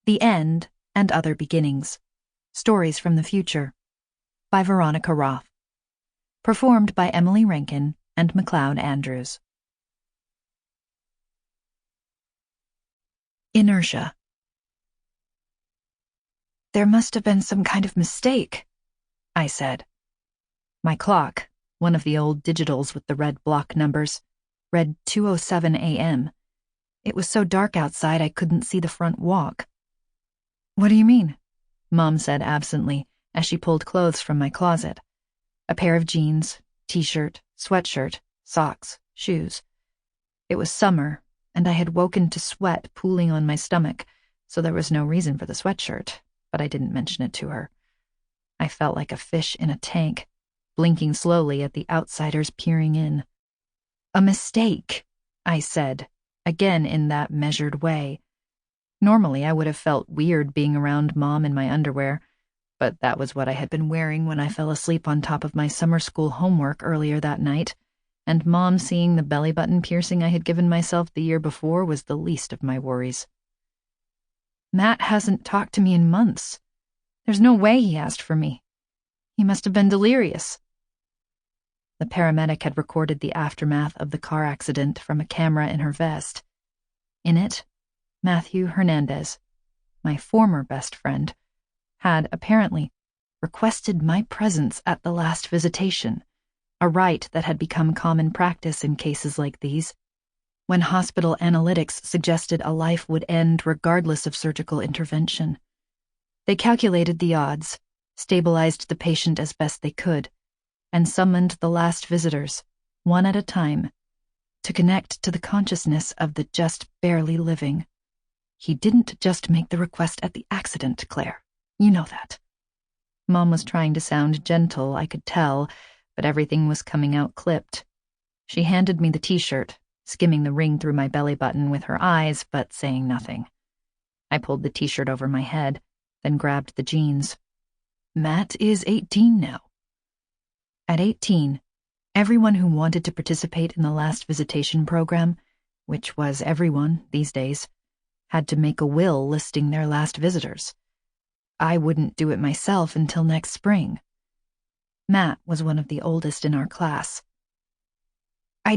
The End and Other Beginnings. Stories from the Future. By Veronica Roth. Performed by Emily Rankin and Macleod Andrews. Inertia. "There must have been some kind of mistake," I said. My clock, one of the old digitals with the red block numbers, read 2:07 a.m. It was so dark outside I couldn't see the front walk. "What do you mean?" Mom said absently as she pulled clothes from my closet. A pair of jeans, t-shirt, sweatshirt, socks, shoes. It was summer, and I had woken to sweat pooling on my stomach, so there was no reason for the sweatshirt, but I didn't mention it to her. I felt like a fish in a tank, blinking slowly at the outsiders peering in. "A mistake," I said, again in that measured way. Normally, I would have felt weird being around Mom in my underwear, but that was what I had been wearing when I fell asleep on top of my summer school homework earlier that night, and Mom seeing the belly button piercing I had given myself the year before was the least of my worries. "Matt hasn't talked to me in months. There's no way he asked for me. He must have been delirious." The paramedic had recorded the aftermath of the car accident from a camera in her vest. In it, Matthew Hernandez, my former best friend, had apparently requested my presence at the last visitation, a rite that had become common practice in cases like these, when hospital analytics suggested a life would end regardless of surgical intervention. They calculated the odds, stabilized the patient as best they could, and summoned the last visitors, one at a time, to connect to the consciousness of the just barely living. He didn't just make the request at the accident, Claire. You know that. Mom was trying to sound gentle, I could tell, but everything was coming out clipped. She handed me the t-shirt, skimming the ring through my belly button with her eyes, but saying nothing. I pulled the t-shirt over my head, then grabbed the jeans. "Matt is 18 now." At 18, everyone who wanted to participate in the last visitation program, which was everyone these days, had to make a will listing their last visitors. I wouldn't do it myself until next spring. Matt was one of the oldest in our class. I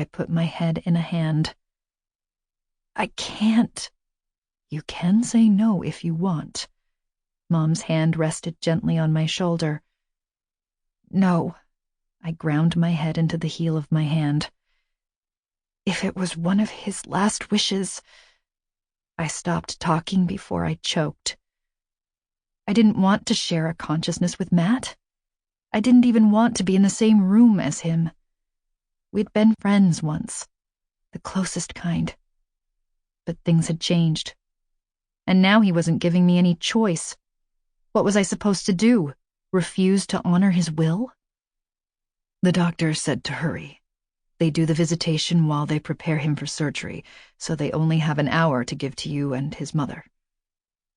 put my head in a hand. "I can't." "You can say no if you want." Mom's hand rested gently on my shoulder. "No." I ground my head into the heel of my hand. "If it was one of his last wishes—" I stopped talking before I choked. I didn't want to share a consciousness with Matt. I didn't even want to be in the same room as him. We'd been friends once, the closest kind. But things had changed. And now he wasn't giving me any choice. What was I supposed to do? Refuse to honor his will? "The doctor said to hurry. They do the visitation while they prepare him for surgery, so they only have an hour to give to you and his mother."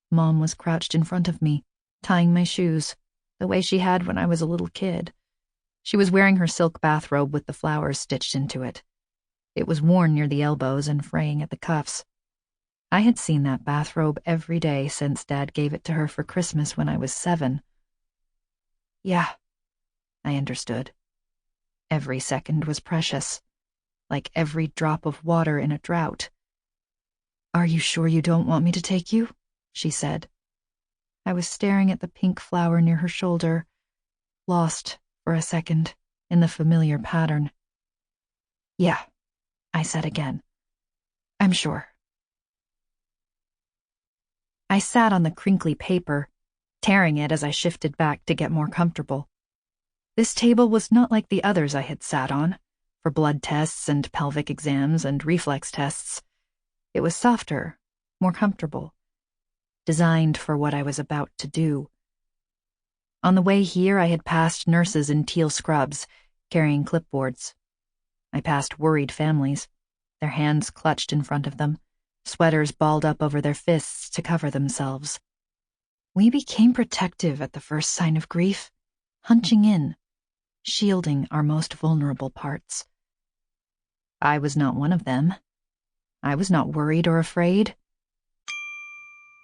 Mom was crouched in front of me, tying my shoes, the way she had when I was a little kid. She was wearing her silk bathrobe with the flowers stitched into it. It was worn near the elbows and fraying at the cuffs. I had seen that bathrobe every day since Dad gave it to her for Christmas when I was 7. "Yeah," I understood. Every second was precious, like every drop of water in a drought. "Are you sure you don't want me to take you?" she said. I was staring at the pink flower near her shoulder, lost for a second in the familiar pattern. "Yeah," I said again. "I'm sure." I sat on the crinkly paper, tearing it as I shifted back to get more comfortable. This table was not like the others I had sat on, for blood tests and pelvic exams and reflex tests. It was softer, more comfortable, designed for what I was about to do. On the way here, I had passed nurses in teal scrubs, carrying clipboards. I passed worried families, their hands clutched in front of them, sweaters balled up over their fists to cover themselves. We became protective at the first sign of grief, hunching in, shielding our most vulnerable parts. I was not one of them. I was not worried or afraid.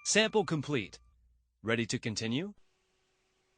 Sample complete. Ready to continue?